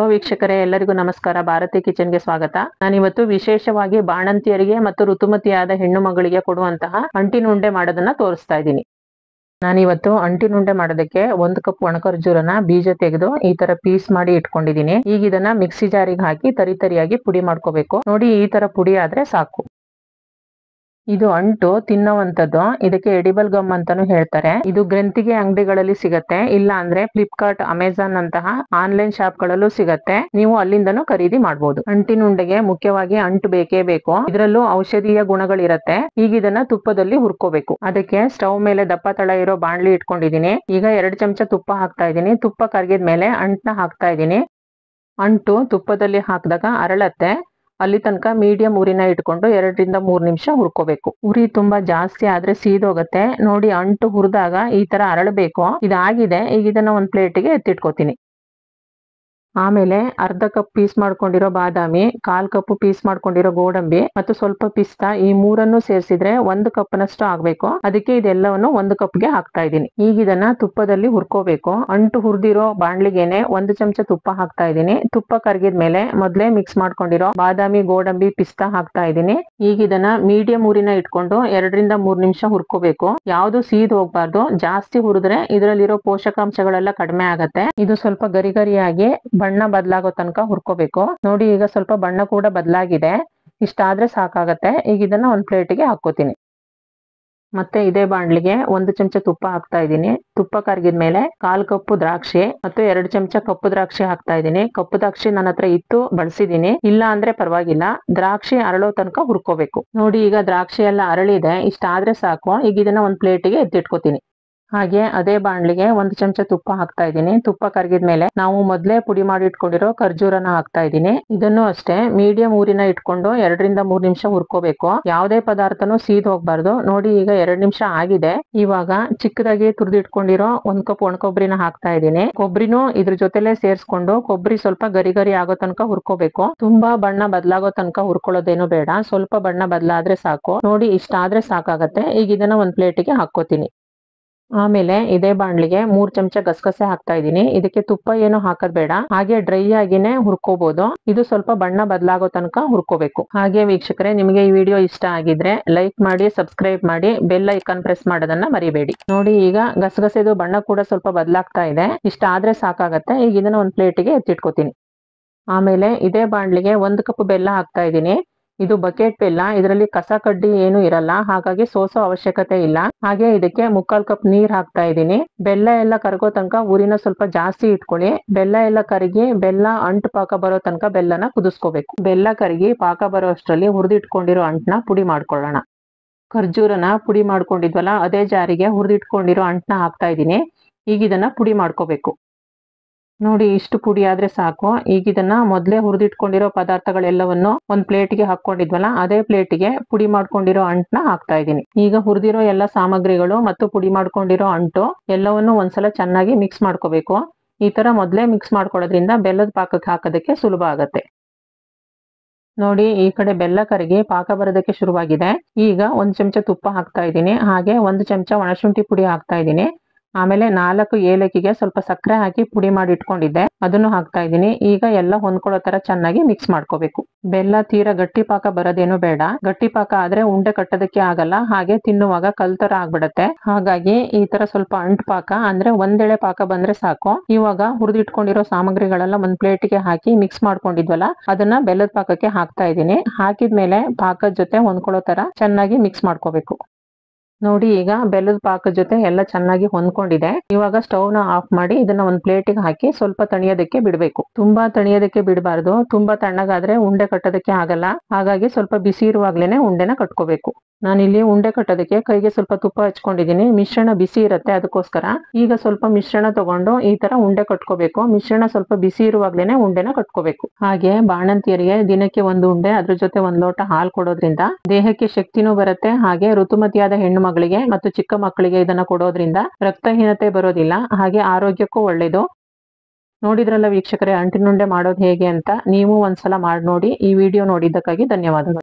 ವೀಕ್ಷಕರೇ, ಎಲ್ಲರಿಗೂ ನಮಸ್ಕಾರ. ಭಾರತಿ ಕಿಚನ್ಗೆ ಸ್ವಾಗತ. ನಾನಿವತ್ತು ವಿಶೇಷವಾಗಿ ಬಾಣಂತಿಯರಿಗೆ ಮತ್ತು ಋತುಮತಿಯಾದ ಹೆಣ್ಣು ಮಗಳಿಗೆ ಕೊಡುವಂತಹ ಅಂಟಿನುಂಡೆ ಮಾಡೋದನ್ನ ತೋರಿಸ್ತಾ ಇದ್ದೀನಿ. ನಾನಿವತ್ತು ಅಂಟಿನುಂಡೆ ಮಾಡೋದಕ್ಕೆ 1 ಕಪ್ ಒಣಖರ್ಜೂರನ ಬೀಜ ತೆಗೆದು ಈ ತರ ಪೀಸ್ ಮಾಡಿ ಇಟ್ಕೊಂಡಿದ್ದೀನಿ. ಈಗ ಇದನ್ನ ಮಿಕ್ಸಿ ಜಾರಿಗೆ ಹಾಕಿ ತರಿಯಾಗಿ ಪುಡಿ ಮಾಡ್ಕೋಬೇಕು. ನೋಡಿ, ಈ ತರ ಪುಡಿ ಆದ್ರೆ ಸಾಕು. ಇದು ಅಂಟು ತಿನ್ನುವಂತದ್ದು. ಇದಕ್ಕೆ ಎಡಿಬಲ್ ಗಮ್ ಅಂತಾನು ಹೇಳ್ತಾರೆ. ಇದು ಗ್ರಂಥಿಗೆ ಅಂಗಡಿಗಳಲ್ಲಿ ಸಿಗತ್ತೆ, ಇಲ್ಲ ಅಂದ್ರೆ ಫ್ಲಿಪ್ಕಾರ್ಟ್, ಅಮೆಜಾನ್ ಅಂತಹ ಆನ್ಲೈನ್ ಶಾಪ್ ಗಳಲ್ಲೂ ಸಿಗತ್ತೆ. ನೀವು ಅಲ್ಲಿಂದನೂ ಖರೀದಿ ಮಾಡಬಹುದು. ಅಂಟಿನುಂಡೆಗೆ ಮುಖ್ಯವಾಗಿ ಅಂಟು ಬೇಕೇ ಬೇಕು. ಇದರಲ್ಲೂ ಔಷಧೀಯ ಗುಣಗಳಿರತ್ತೆ. ಈಗ ಇದನ್ನ ತುಪ್ಪದಲ್ಲಿ ಹುರ್ಕೋಬೇಕು. ಅದಕ್ಕೆ ಸ್ಟವ್ ಮೇಲೆ ದಪ್ಪ ತಳ ಇರೋ ಬಾಣ್ಲಿ ಇಟ್ಕೊಂಡಿದೀನಿ. ಈಗ 2 ಚಮಚ ತುಪ್ಪ ಹಾಕ್ತಾ ಇದೀನಿ. ತುಪ್ಪ ಕರಗಿದ ಮೇಲೆ ಅಂಟನ್ನ ಹಾಕ್ತಾ ಇದೀನಿ. ಅಂಟು ತುಪ್ಪದಲ್ಲಿ ಹಾಕಿದಾಗ ಅರಳತ್ತೆ. ಅಲ್ಲಿ ತನಕ ಮೀಡಿಯಂ ಉರಿನ ಇಟ್ಕೊಂಡು 2 ರಿಂದ 3 ನಿಮಿಷ ಹುರ್ಕೋಬೇಕು. ಉರಿ ತುಂಬಾ ಜಾಸ್ತಿ ಆದ್ರೆ ಸೀದೋಗತ್ತೆ. ನೋಡಿ, ಅಂಟು ಹುರಿದಾಗ ಈ ತರ ಅರಳಬೇಕು. ಇದಾಗಿದೆ. ಈಗ ಇದನ್ನ ಒಂದ್ ಪ್ಲೇಟಿಗೆ ಎತ್ತಿಟ್ಕೋತೀನಿ. ಆಮೇಲೆ ಅರ್ಧ ಕಪ್ ಪೀಸ್ ಮಾಡ್ಕೊಂಡಿರೋ ಬಾದಾಮಿ, 1/4 ಕಪ್ ಪೀಸ್ ಮಾಡ್ಕೊಂಡಿರೋ ಗೋಡಂಬಿ ಮತ್ತು ಸ್ವಲ್ಪ ಪಿಸ್ತಾ, ಈ ಮೂರನ್ನು ಸೇರಿಸಿದ್ರೆ 1 ಕಪ್ ನಷ್ಟು ಆಗ್ಬೇಕು. ಅದಕ್ಕೆ ಇದೆಲ್ಲವನ್ನು 1 ಕಪ್ಗೆ ಹಾಕ್ತಾ ಇದ್ದೀನಿ. ಈಗ ಇದನ್ನ ತುಪ್ಪದಲ್ಲಿ ಹುರ್ಕೋಬೇಕು. ಅಂಟು ಹುರಿದಿರೋ ಬಾಣ್ಲಿಗೆನೆ 1 ಚಮಚ ತುಪ್ಪ ಹಾಕ್ತಾ ಇದ್ದೀನಿ. ತುಪ್ಪ ಕರಗಿದ್ಮೇಲೆ ಮೊದ್ಲೇ ಮಿಕ್ಸ್ ಮಾಡ್ಕೊಂಡಿರೋ ಬಾದಾಮಿ, ಗೋಡಂಬಿ, ಪಿಸ್ತಾ ಹಾಕ್ತಾ ಇದ್ದೀನಿ. ಈಗ ಇದನ್ನ ಮೀಡಿಯಂ ಉರಿನ ಇಟ್ಕೊಂಡು 2 ರಿಂದ 3 ನಿಮಿಷ ಹುರ್ಕೋಬೇಕು. ಯಾವ್ದು ಸೀದ್ ಹೋಗ್ಬಾರ್ದು. ಜಾಸ್ತಿ ಹುರಿದ್ರೆ ಇದರಲ್ಲಿರೋ ಪೋಷಕಾಂಶಗಳೆಲ್ಲ ಕಡಿಮೆ ಆಗತ್ತೆ. ಇದು ಸ್ವಲ್ಪ ಗರಿ ಗರಿಯಾಗಿ ಬಣ್ಣ ಬದಲಾಗೋ ತನಕ ಹುರ್ಕೋಬೇಕು. ನೋಡಿ, ಈಗ ಸ್ವಲ್ಪ ಬಣ್ಣ ಕೂಡ ಬದಲಾಗಿದೆ. ಇಷ್ಟಾದ್ರೆ ಸಾಕಾಗತ್ತೆ. ಈಗ ಇದನ್ನ ಒಂದ್ ಪ್ಲೇಟಿಗೆ ಹಾಕೋತೀನಿ. ಮತ್ತೆ ಇದೇ ಬಾಣ್ಲಿಗೆ 1 ಚಮಚ ತುಪ್ಪ ಹಾಕ್ತಾ ಇದ್ದೀನಿ. ತುಪ್ಪ ಕರಗಿದ್ಮೇಲೆ 1/4 ಕಪ್ ದ್ರಾಕ್ಷಿ ಮತ್ತು 2 ಚಮಚ ಕಪ್ಪು ದ್ರಾಕ್ಷಿ ಹಾಕ್ತಾ ಇದ್ದೀನಿ. ಕಪ್ಪು ದ್ರಾಕ್ಷಿ ನನ್ನ ಹತ್ರ ಇತ್ತು, ಬಳಸಿದೀನಿ. ಇಲ್ಲ ಅಂದ್ರೆ ಪರವಾಗಿಲ್ಲ. ದ್ರಾಕ್ಷಿ ಅರಳೋ ತನಕ ಹುರ್ಕೋಬೇಕು. ನೋಡಿ, ಈಗ ದ್ರಾಕ್ಷಿ ಎಲ್ಲ ಅರಳಿದೆ. ಇಷ್ಟಾದ್ರೆ ಸಾಕು. ಈಗ ಇದನ್ನ ಒಂದ್ ಪ್ಲೇಟಿಗೆ ಎತ್ತಿಟ್ಕೋತೀನಿ. ಹಾಗೆ ಅದೇ ಬಾಣ್ಲಿಗೆ 1 ಚಮಚ ತುಪ್ಪ ಹಾಕ್ತಾ ಇದ್ದೀನಿ. ತುಪ್ಪ ಕರಗಿದ್ಮೇಲೆ ನಾವು ಮೊದ್ಲೇ ಪುಡಿ ಮಾಡಿ ಇಟ್ಕೊಂಡಿರೋ ಖರ್ಜೂರನ ಹಾಕ್ತಾ ಇದ್ದೀನಿ. ಇದನ್ನು ಅಷ್ಟೇ ಮೀಡಿಯಂ ಊರಿನ ಇಟ್ಕೊಂಡು 2 ರಿಂದ 3 ನಿಮಿಷ ಹುರ್ಕೋಬೇಕು. ಯಾವುದೇ ಪದಾರ್ಥನೂ ಸೀದ್ ಹೋಗ್ಬಾರ್ದು. ನೋಡಿ, ಈಗ 2 ನಿಮಿಷ ಆಗಿದೆ. ಇವಾಗ ಚಿಕ್ಕದಾಗಿ ತುರಿದಿಟ್ಕೊಂಡಿರೋ 1 ಕಪ್ ಒಣಕೊಬ್ಬರಿನ ಹಾಕ್ತಾ ಇದ್ದೀನಿ. ಕೊಬ್ಬರಿನೂ ಇದ್ರ ಜೊತೆಲೆ ಸೇರಿಸ್ಕೊಂಡು ಕೊಬ್ಬರಿ ಸ್ವಲ್ಪ ಗರಿ ಗರಿ ಆಗೋ ತನಕ ಹುರ್ಕೋಬೇಕು. ತುಂಬಾ ಬಣ್ಣ ಬದಲಾಗೋ ತನಕ ಹುರ್ಕೊಳ್ಳೋದೇನು ಬೇಡ. ಸ್ವಲ್ಪ ಬಣ್ಣ ಬದಲಾದ್ರೆ ಸಾಕು. ನೋಡಿ, ಇಷ್ಟಾದ್ರೆ ಸಾಕಾಗತ್ತೆ. ಈಗ ಇದನ್ನ ಒಂದ್ ಪ್ಲೇಟಿಗೆ ಹಾಕೋತೀನಿ. ಆಮೇಲೆ ಇದೇ ಬಾಣ್ಲಿಗೆ 3 ಚಮಚ ಗಸಗಸೆ ಹಾಕ್ತಾ ಇದ್ದೀನಿ. ಇದಕ್ಕೆ ತುಪ್ಪ ಏನು ಹಾಕೋದ್ ಬೇಡ. ಹಾಗೆ ಡ್ರೈ ಆಗಿನೇ ಹುರ್ಕೋಬಹುದು. ಇದು ಸ್ವಲ್ಪ ಬಣ್ಣ ಬದಲಾಗೋ ತನಕ ಹುರ್ಕೋಬೇಕು. ಹಾಗೆ ವೀಕ್ಷಕರೇ, ನಿಮಗೆ ಈ ವಿಡಿಯೋ ಇಷ್ಟ ಆಗಿದ್ರೆ ಲೈಕ್ ಮಾಡಿ, ಸಬ್ಸ್ಕ್ರೈಬ್ ಮಾಡಿ, ಬೆಲ್ ಐಕಾನ್ ಪ್ರೆಸ್ ಮಾಡೋದನ್ನ ಮರಿಬೇಡಿ. ನೋಡಿ, ಈಗ ಗಸಗಸೆದು ಬಣ್ಣ ಕೂಡ ಸ್ವಲ್ಪ ಬದಲಾಗ್ತಾ ಇದೆ. ಇಷ್ಟ ಆದ್ರೆ ಸಾಕಾಗತ್ತೆ. ಈಗ ಇದನ್ನ ಒಂದ್ ಪ್ಲೇಟಿಗೆ ಎತ್ತಿಟ್ಕೋತೀನಿ. ಆಮೇಲೆ ಇದೇ ಬಾಣ್ಲಿಗೆ 1 ಕಪ್ ಬೆಲ್ಲ ಹಾಕ್ತಾ ಇದ್ದೀನಿ. ಇದು ಬಕೆಟ್ ಬೆಲ್ಲ. ಇದರಲ್ಲಿ ಕಸ ಕಡ್ಡಿ ಏನು ಇರಲ್ಲ, ಹಾಗಾಗಿ ಸೋಸೋ ಅವಶ್ಯಕತೆ ಇಲ್ಲ. ಹಾಗೆ ಇದಕ್ಕೆ 3/4 ಕಪ್ ನೀರ್ ಹಾಕ್ತಾ ಇದ್ದೀನಿ. ಬೆಲ್ಲ ಎಲ್ಲ ಕರಗೋ ತನಕ ಊರಿನ ಸ್ವಲ್ಪ ಜಾಸ್ತಿ ಇಟ್ಕೊಳ್ಳಿ. ಬೆಲ್ಲ ಎಲ್ಲ ಕರಗಿ ಬೆಲ್ಲ ಅಂಟು ಪಾಕ ಬರೋ ತನಕ ಬೆಲ್ಲನ ಕುದಿಸ್ಕೋಬೇಕು. ಬೆಲ್ಲ ಕರಗಿ ಪಾಕ ಬರೋ ಅಷ್ಟರಲ್ಲಿ ಹುರಿದಿಟ್ಕೊಂಡಿರೋ ಅಂಟನ್ನ ಪುಡಿ ಮಾಡ್ಕೊಳ್ಳೋಣ. ಖರ್ಜೂರನ ಪುಡಿ ಮಾಡ್ಕೊಂಡಿದ್ವಲ್ಲ, ಅದೇ ಜಾರಿಗೆ ಹುರಿದಿಟ್ಕೊಂಡಿರೋ ಅಂಟನ್ನ ಹಾಕ್ತಾ ಇದ್ದೀನಿ. ಈಗ ಇದನ್ನ ಪುಡಿ ಮಾಡ್ಕೋಬೇಕು. ನೋಡಿ, ಇಷ್ಟು ಪುಡಿ ಆದ್ರೆ ಸಾಕು. ಈಗ ಇದನ್ನ ಮೊದ್ಲೇ ಹುರಿದಿಟ್ಕೊಂಡಿರೋ ಪದಾರ್ಥಗಳೆಲ್ಲವನ್ನು ಒಂದ್ ಪ್ಲೇಟ್ಗೆ ಹಾಕೊಂಡಿದ್ವಲ್ಲ, ಅದೇ ಪ್ಲೇಟಿಗೆ ಪುಡಿ ಮಾಡ್ಕೊಂಡಿರೋ ಅಂಟನ್ನ ಹಾಕ್ತಾ ಇದ್ದೀನಿ. ಈಗ ಹುರಿದಿರೋ ಎಲ್ಲ ಸಾಮಗ್ರಿಗಳು ಮತ್ತು ಪುಡಿ ಮಾಡ್ಕೊಂಡಿರೋ ಅಂಟು ಎಲ್ಲವನ್ನು ಒಂದ್ಸಲ ಚೆನ್ನಾಗಿ ಮಿಕ್ಸ್ ಮಾಡ್ಕೋಬೇಕು. ಈ ತರ ಮೊದ್ಲೇ ಮಿಕ್ಸ್ ಮಾಡ್ಕೊಳ್ಳೋದ್ರಿಂದ ಬೆಲ್ಲದ ಪಾಕಕ್ಕೆ ಹಾಕೋದಕ್ಕೆ ಸುಲಭ ಆಗತ್ತೆ. ನೋಡಿ, ಈ ಕಡೆ ಬೆಲ್ಲ ಕರಗಿ ಪಾಕ ಬರೋದಕ್ಕೆ ಶುರುವಾಗಿದೆ. ಈಗ 1 ಚಮಚ ತುಪ್ಪ ಹಾಕ್ತಾ ಇದ್ದೀನಿ. ಹಾಗೆ 1 ಚಮಚ ಒಣಶುಂಠಿ ಪುಡಿ ಹಾಕ್ತಾ ಇದ್ದೀನಿ. ಆಮೇಲೆ 4 ಏಲಕ್ಕಿಗೆ ಸ್ವಲ್ಪ ಸಕ್ಕರೆ ಹಾಕಿ ಪುಡಿ ಮಾಡಿ ಇಟ್ಕೊಂಡಿದ್ದೆ, ಅದನ್ನು ಹಾಕ್ತಾ ಇದ್ದೀನಿ. ಈಗ ಎಲ್ಲ ಹೊಂದ್ಕೊಳ್ಳೋ ತರ ಚೆನ್ನಾಗಿ ಮಿಕ್ಸ್ ಮಾಡ್ಕೋಬೇಕು. ಬೆಲ್ಲ ತೀರಾ ಗಟ್ಟಿ ಪಾಕ ಬರೋದೇನು ಬೇಡ. ಗಟ್ಟಿ ಪಾಕ ಆದ್ರೆ ಉಂಡೆ ಕಟ್ಟೋದಕ್ಕೆ ಆಗಲ್ಲ. ಹಾಗೆ ತಿನ್ನುವಾಗ ಕಲ್ ತರ ಆಗ್ಬಿಡತ್ತೆ. ಹಾಗಾಗಿ ಈ ತರ ಸ್ವಲ್ಪ ಅಂಟು ಪಾಕ ಅಂದ್ರೆ ಒಂದೆಳೆ ಪಾಕ ಬಂದ್ರೆ ಸಾಕು. ಇವಾಗ ಹುರಿದಿಟ್ಕೊಂಡಿರೋ ಸಾಮಗ್ರಿಗಳೆಲ್ಲ ಒಂದ್ ಪ್ಲೇಟಿಗೆ ಹಾಕಿ ಮಿಕ್ಸ್ ಮಾಡ್ಕೊಂಡಿದ್ವಲ್ಲ, ಅದನ್ನ ಬೆಲ್ಲದ ಪಾಕಕ್ಕೆ ಹಾಕ್ತಾ ಇದ್ದೀನಿ. ಹಾಕಿದ್ಮೇಲೆ ಪಾಕದ ಜೊತೆ ಹೊಂದ್ಕೊಳ್ಳೋ ತರ ಚೆನ್ನಾಗಿ ಮಿಕ್ಸ್ ಮಾಡ್ಕೋಬೇಕು. ನೋಡಿ, ಈಗ ಬೆಲ್ಲದ ಪಾಕದ ಜೊತೆ ಎಲ್ಲ ಚೆನ್ನಾಗಿ ಹೊಂದ್ಕೊಂಡಿದೆ. ಇವಾಗ ಸ್ಟವ್ ನ ಆಫ್ ಮಾಡಿ ಇದನ್ನ ಒಂದ್ ಪ್ಲೇಟಿಗೆ ಹಾಕಿ ಸ್ವಲ್ಪ ತಣಿಯೋದಕ್ಕೆ ಬಿಡ್ಬೇಕು. ತುಂಬಾ ತಣಿಯೋದಕ್ಕೆ ಬಿಡಬಾರ್ದು. ತುಂಬಾ ತಣ್ಣಗಾದ್ರೆ ಉಂಡೆ ಕಟ್ಟೋದಕ್ಕೆ ಆಗಲ್ಲ. ಹಾಗಾಗಿ ಸ್ವಲ್ಪ ಬಿಸಿ ಇರುವಾಗ್ಲೇನೆ ಉಂಡೆನ ಕಟ್ಕೋಬೇಕು. ನಾನಿಲ್ಲಿ ಉಂಡೆ ಕಟ್ಟೋದಕ್ಕೆ ಕೈಗೆ ಸ್ವಲ್ಪ ತುಪ್ಪ ಹಚ್ಕೊಂಡಿದ್ದೀನಿ. ಮಿಶ್ರಣ ಬಿಸಿ ಇರುತ್ತೆ, ಅದಕ್ಕೋಸ್ಕರ. ಈಗ ಸ್ವಲ್ಪ ಮಿಶ್ರಣ ತಗೊಂಡು ಈ ತರ ಉಂಡೆ ಕಟ್ಕೋಬೇಕು. ಮಿಶ್ರಣ ಸ್ವಲ್ಪ ಬಿಸಿ ಇರುವಾಗ್ಲೇನೆ ಉಂಡೆನ ಕಟ್ಕೋಬೇಕು. ಹಾಗೆ ಬಾಣಂತಿಯರಿಗೆ ದಿನಕ್ಕೆ 1 ಉಂಡೆ, ಅದ್ರ ಜೊತೆ 1 ಲೋಟ ಹಾಲು ಕೊಡೋದ್ರಿಂದ ದೇಹಕ್ಕೆ ಶಕ್ತಿನೂ ಬರುತ್ತೆ. ಹಾಗೆ ಋತುಮತಿಯಾದ ಹೆಣ್ಣು ಮಗಳಿಗೆ ಮತ್ತು ಚಿಕ್ಕ ಮಕ್ಕಳಿಗೆ ಇದನ್ನ ಕೊಡೋದ್ರಿಂದ ರಕ್ತಹೀನತೆ ಬರೋದಿಲ್ಲ. ಹಾಗೆ ಆರೋಗ್ಯಕ್ಕೂ ಒಳ್ಳೇದು. ನೋಡಿದ್ರಲ್ಲ ವೀಕ್ಷಕರೇ, ಅಂಟಿನುಂಡೆ ಮಾಡೋದು ಹೇಗೆ ಅಂತ. ನೀವು ಒಂದ್ಸಲ ಮಾಡಿ ನೋಡಿ. ಈ ವಿಡಿಯೋ ನೋಡಿದ್ದಕ್ಕಾಗಿ ಧನ್ಯವಾದಗಳು.